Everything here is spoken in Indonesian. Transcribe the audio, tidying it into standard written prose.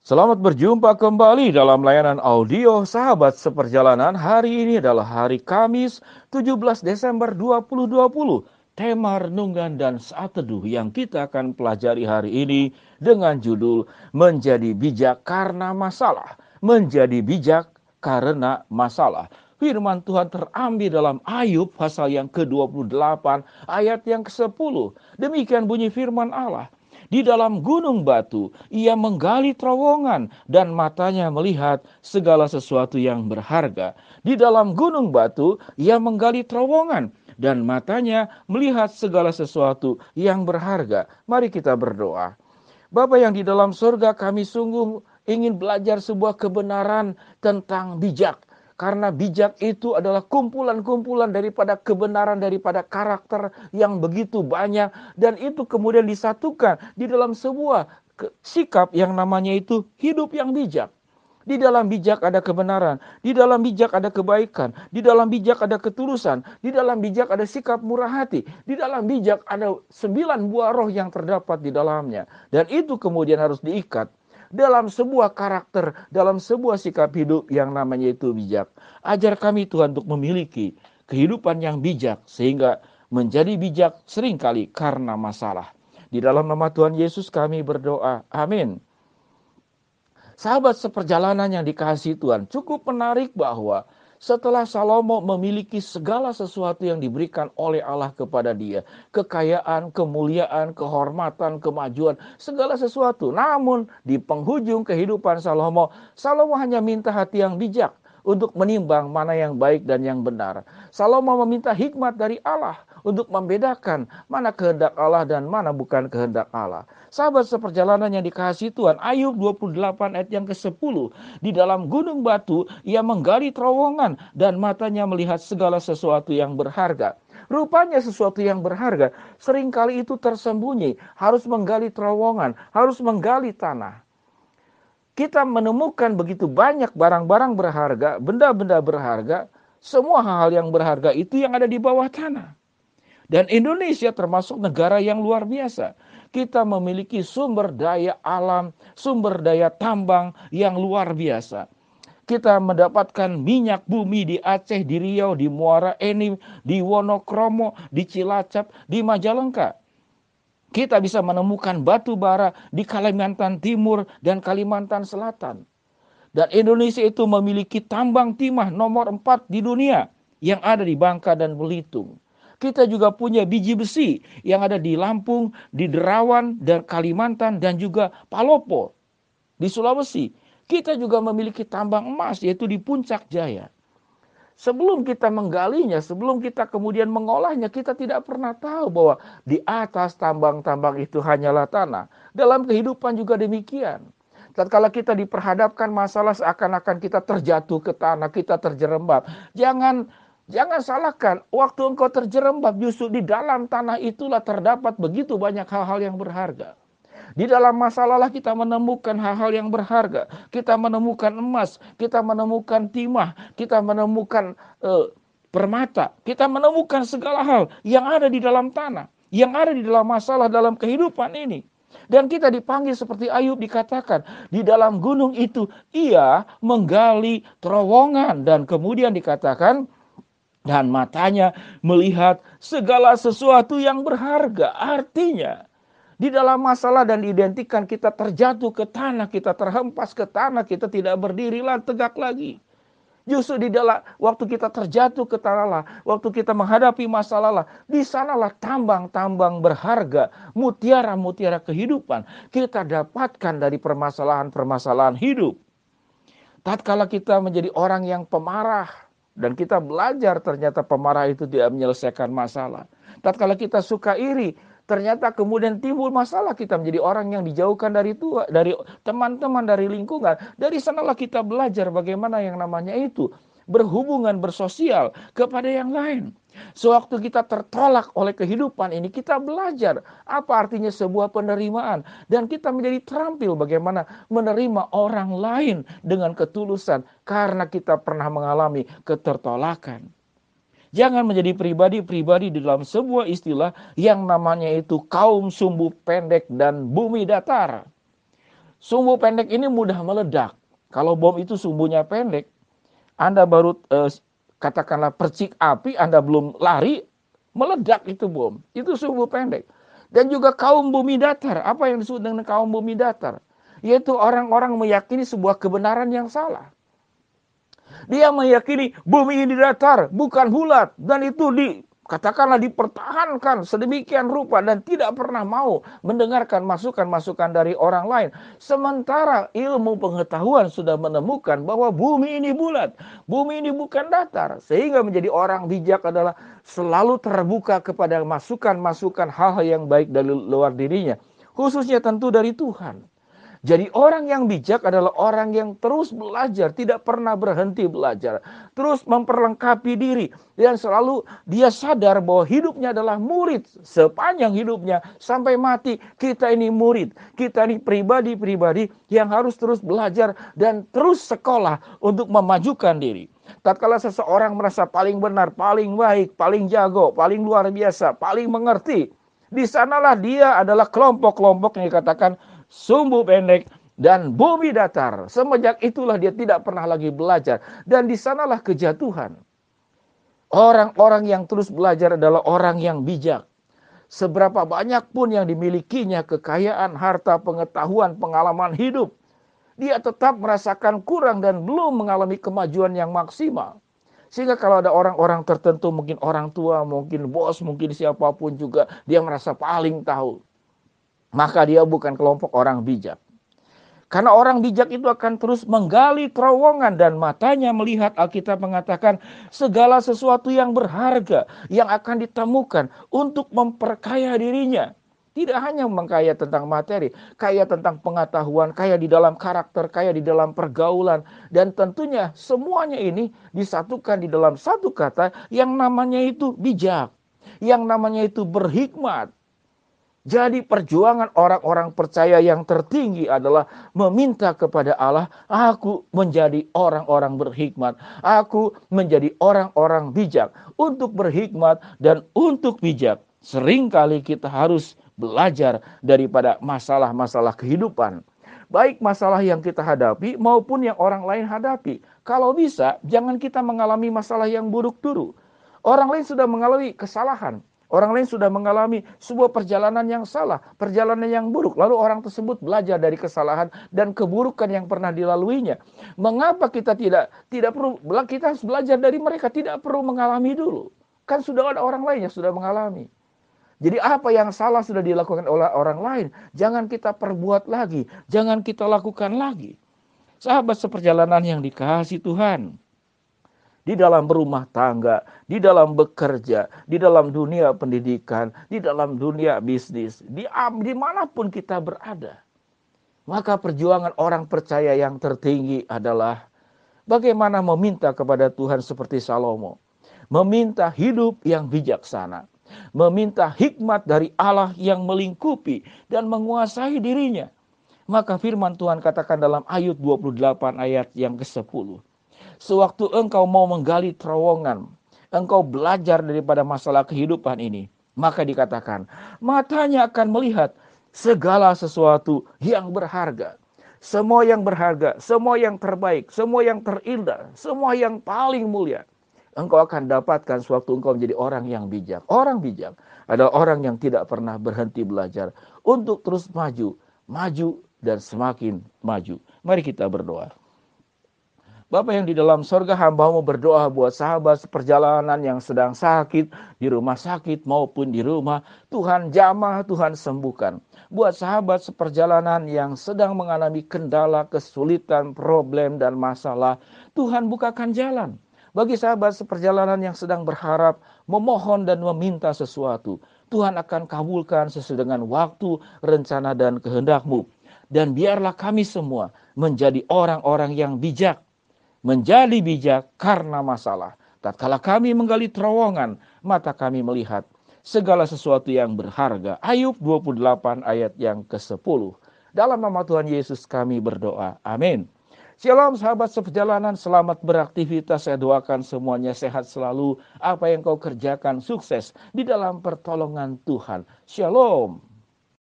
Selamat berjumpa kembali dalam layanan audio Sahabat Seperjalanan. Hari ini adalah hari Kamis 17 Desember 2020. Tema renungan dan saat teduh yang kita akan pelajari hari ini dengan judul Menjadi Bijak Karena Masalah. Menjadi bijak karena masalah. Firman Tuhan terambil dalam Ayub pasal yang ke-28 ayat yang ke-10. Demikian bunyi firman Allah. Di dalam gunung batu, ia menggali terowongan dan matanya melihat segala sesuatu yang berharga. Di dalam gunung batu, ia menggali terowongan dan matanya melihat segala sesuatu yang berharga. Mari kita berdoa. Bapa yang di dalam surga, kami sungguh ingin belajar sebuah kebenaran tentang bijak. Karena bijak itu adalah kumpulan-kumpulan daripada kebenaran, daripada karakter yang begitu banyak. Dan itu kemudian disatukan di dalam sebuah sikap yang namanya itu hidup yang bijak. Di dalam bijak ada kebenaran, di dalam bijak ada kebaikan, di dalam bijak ada ketulusan, di dalam bijak ada sikap murah hati, di dalam bijak ada 9 buah roh yang terdapat di dalamnya. Dan itu kemudian harus diikat dalam sebuah karakter, dalam sebuah sikap hidup yang namanya itu bijak. Ajar kami Tuhan untuk memiliki kehidupan yang bijak, sehingga menjadi bijak seringkali karena masalah. Di dalam nama Tuhan Yesus kami berdoa. Amin. Sahabat seperjalanan yang dikasihi Tuhan, cukup menarik bahwa setelah Salomo memiliki segala sesuatu yang diberikan oleh Allah kepada dia, kekayaan, kemuliaan, kehormatan, kemajuan, segala sesuatu. Namun di penghujung kehidupan Salomo, Salomo hanya minta hati yang bijak untuk menimbang mana yang baik dan yang benar. Salomo meminta hikmat dari Allah untuk membedakan mana kehendak Allah dan mana bukan kehendak Allah. Sahabat seperjalanan yang dikasihi Tuhan, Ayub 28 ayat yang ke-10. Di dalam gunung batu, ia menggali terowongan dan matanya melihat segala sesuatu yang berharga. Rupanya sesuatu yang berharga seringkali itu tersembunyi. Harus menggali terowongan, harus menggali tanah. Kita menemukan begitu banyak barang-barang berharga, benda-benda berharga, semua hal-hal yang berharga itu yang ada di bawah tanah. Dan Indonesia termasuk negara yang luar biasa. Kita memiliki sumber daya alam, sumber daya tambang yang luar biasa. Kita mendapatkan minyak bumi di Aceh, di Riau, di Muara Enim, di Wonokromo, di Cilacap, di Majalengka. Kita bisa menemukan batu bara di Kalimantan Timur dan Kalimantan Selatan. Dan Indonesia itu memiliki tambang timah nomor 4 di dunia yang ada di Bangka dan Belitung. Kita juga punya biji besi yang ada di Lampung, di Derawan, dan Kalimantan, dan juga Palopo di Sulawesi. Kita juga memiliki tambang emas, yaitu di Puncak Jaya. Sebelum kita menggalinya, sebelum kita kemudian mengolahnya, kita tidak pernah tahu bahwa di atas tambang-tambang itu hanyalah tanah. Dalam kehidupan juga demikian. Tatkala kita diperhadapkan masalah seakan-akan kita terjatuh ke tanah, kita terjerembab. Jangan salahkan, waktu engkau terjerembab justru di dalam tanah itulah terdapat begitu banyak hal-hal yang berharga. Di dalam masalahlah kita menemukan hal-hal yang berharga. Kita menemukan emas, kita menemukan timah, kita menemukan permata. Kita menemukan segala hal yang ada di dalam tanah, yang ada di dalam masalah dalam kehidupan ini. Dan kita dipanggil seperti Ayub dikatakan, di dalam gunung itu ia menggali terowongan. Dan kemudian dikatakan, dan matanya melihat segala sesuatu yang berharga. Artinya, di dalam masalah dan identikan kita terjatuh ke tanah, kita terhempas ke tanah, kita tidak berdiri tegak lagi. Justru di dalam waktu kita terjatuh ke tanah lah, waktu kita menghadapi masalah lah, di sanalah tambang-tambang berharga, mutiara-mutiara kehidupan kita dapatkan dari permasalahan-permasalahan hidup. Tatkala kita menjadi orang yang pemarah, dan kita belajar ternyata pemarah itu tidak menyelesaikan masalah. Tatkala kita suka iri, ternyata kemudian timbul masalah, kita menjadi orang yang dijauhkan dari Tuhan, dari teman-teman, dari lingkungan. Dari sanalah kita belajar bagaimana yang namanya itu berhubungan, bersosial kepada yang lain. Sewaktu kita tertolak oleh kehidupan ini, kita belajar apa artinya sebuah penerimaan. Dan kita menjadi terampil bagaimana menerima orang lain dengan ketulusan. Karena kita pernah mengalami ketertolakan. Jangan menjadi pribadi-pribadi di dalam sebuah istilah yang namanya itu kaum sumbu pendek dan bumi datar. Sumbu pendek ini mudah meledak. Kalau bom itu sumbunya pendek, Anda baru katakanlah percik api, Anda belum lari, meledak itu bom. Itu sumbu pendek. Dan juga kaum bumi datar. Apa yang disebut dengan kaum bumi datar? Yaitu orang-orang meyakini sebuah kebenaran yang salah. Dia meyakini bumi ini datar, bukan bulat. Dan itu katakanlah dipertahankan sedemikian rupa dan tidak pernah mau mendengarkan masukan-masukan dari orang lain. Sementara ilmu pengetahuan sudah menemukan bahwa bumi ini bulat, bumi ini bukan datar. Sehingga menjadi orang bijak adalah selalu terbuka kepada masukan-masukan hal-hal yang baik dari luar dirinya. Khususnya tentu dari Tuhan. Jadi orang yang bijak adalah orang yang terus belajar, tidak pernah berhenti belajar. Terus memperlengkapi diri. Dan selalu dia sadar bahwa hidupnya adalah murid. Sepanjang hidupnya sampai mati kita ini murid. Kita ini pribadi-pribadi yang harus terus belajar dan terus sekolah untuk memajukan diri. Tatkala seseorang merasa paling benar, paling baik, paling jago, paling luar biasa, paling mengerti. Di sanalah dia adalah kelompok-kelompok yang dikatakan sumbu pendek dan bumi datar. Semenjak itulah dia tidak pernah lagi belajar. Dan di sanalah kejatuhan. Orang-orang yang terus belajar adalah orang yang bijak. Seberapa banyak pun yang dimilikinya, kekayaan, harta, pengetahuan, pengalaman hidup, dia tetap merasakan kurang dan belum mengalami kemajuan yang maksimal. Sehingga kalau ada orang-orang tertentu, mungkin orang tua, mungkin bos, mungkin siapapun juga, dia merasa paling tahu. Maka dia bukan kelompok orang bijak. Karena orang bijak itu akan terus menggali terowongan dan matanya melihat, Alkitab mengatakan, segala sesuatu yang berharga yang akan ditemukan untuk memperkaya dirinya. Tidak hanya mengkaya tentang materi, kaya tentang pengetahuan, kaya di dalam karakter, kaya di dalam pergaulan. Dan tentunya semuanya ini disatukan di dalam satu kata yang namanya itu bijak. Yang namanya itu berhikmat. Jadi perjuangan orang-orang percaya yang tertinggi adalah meminta kepada Allah, aku menjadi orang-orang berhikmat, aku menjadi orang-orang bijak. Untuk berhikmat dan untuk bijak, seringkali kita harus belajar daripada masalah-masalah kehidupan. Baik masalah yang kita hadapi maupun yang orang lain hadapi. Kalau bisa, jangan kita mengalami masalah yang buruk dulu. Orang lain sudah mengalami kesalahan. Orang lain sudah mengalami sebuah perjalanan yang salah, perjalanan yang buruk. Lalu orang tersebut belajar dari kesalahan dan keburukan yang pernah dilaluinya. Mengapa kita tidak perlu, kita harus belajar dari mereka, tidak perlu mengalami dulu. Kan sudah ada orang lain yang sudah mengalami. Jadi apa yang salah sudah dilakukan oleh orang lain, jangan kita perbuat lagi, jangan kita lakukan lagi. Sahabat seperjalanan yang dikasihi Tuhan, di dalam berumah tangga, di dalam bekerja, di dalam dunia pendidikan, di dalam dunia bisnis, dimanapun kita berada. Maka perjuangan orang percaya yang tertinggi adalah bagaimana meminta kepada Tuhan seperti Salomo. Meminta hidup yang bijaksana. Meminta hikmat dari Allah yang melingkupi dan menguasai dirinya. Maka firman Tuhan katakan dalam Ayub 28 ayat yang ke-10. Sewaktu engkau mau menggali terowongan, engkau belajar daripada masalah kehidupan ini, maka dikatakan, matanya akan melihat segala sesuatu yang berharga. Semua yang berharga, semua yang terbaik, semua yang terindah, semua yang paling mulia. Engkau akan dapatkan sewaktu engkau menjadi orang yang bijak. Orang bijak adalah orang yang tidak pernah berhenti belajar untuk terus maju, dan semakin maju. Mari kita berdoa. Bapa yang di dalam sorga, hamba-Mu berdoa buat sahabat seperjalanan yang sedang sakit, di rumah sakit maupun di rumah. Tuhan jamah, Tuhan sembuhkan. Buat sahabat seperjalanan yang sedang mengalami kendala, kesulitan, problem, dan masalah, Tuhan bukakan jalan. Bagi sahabat seperjalanan yang sedang berharap, memohon dan meminta sesuatu, Tuhan akan kabulkan sesuai dengan waktu, rencana, dan kehendak-Mu. Dan biarlah kami semua menjadi orang-orang yang bijak, menjadi bijak karena masalah. Tatkala kami menggali terowongan, mata kami melihat segala sesuatu yang berharga. Ayub 28 ayat yang ke-10. Dalam nama Tuhan Yesus kami berdoa. Amin. Shalom sahabat seperjalanan, selamat beraktivitas. Saya doakan semuanya sehat selalu. Apa yang kau kerjakan sukses di dalam pertolongan Tuhan. Shalom.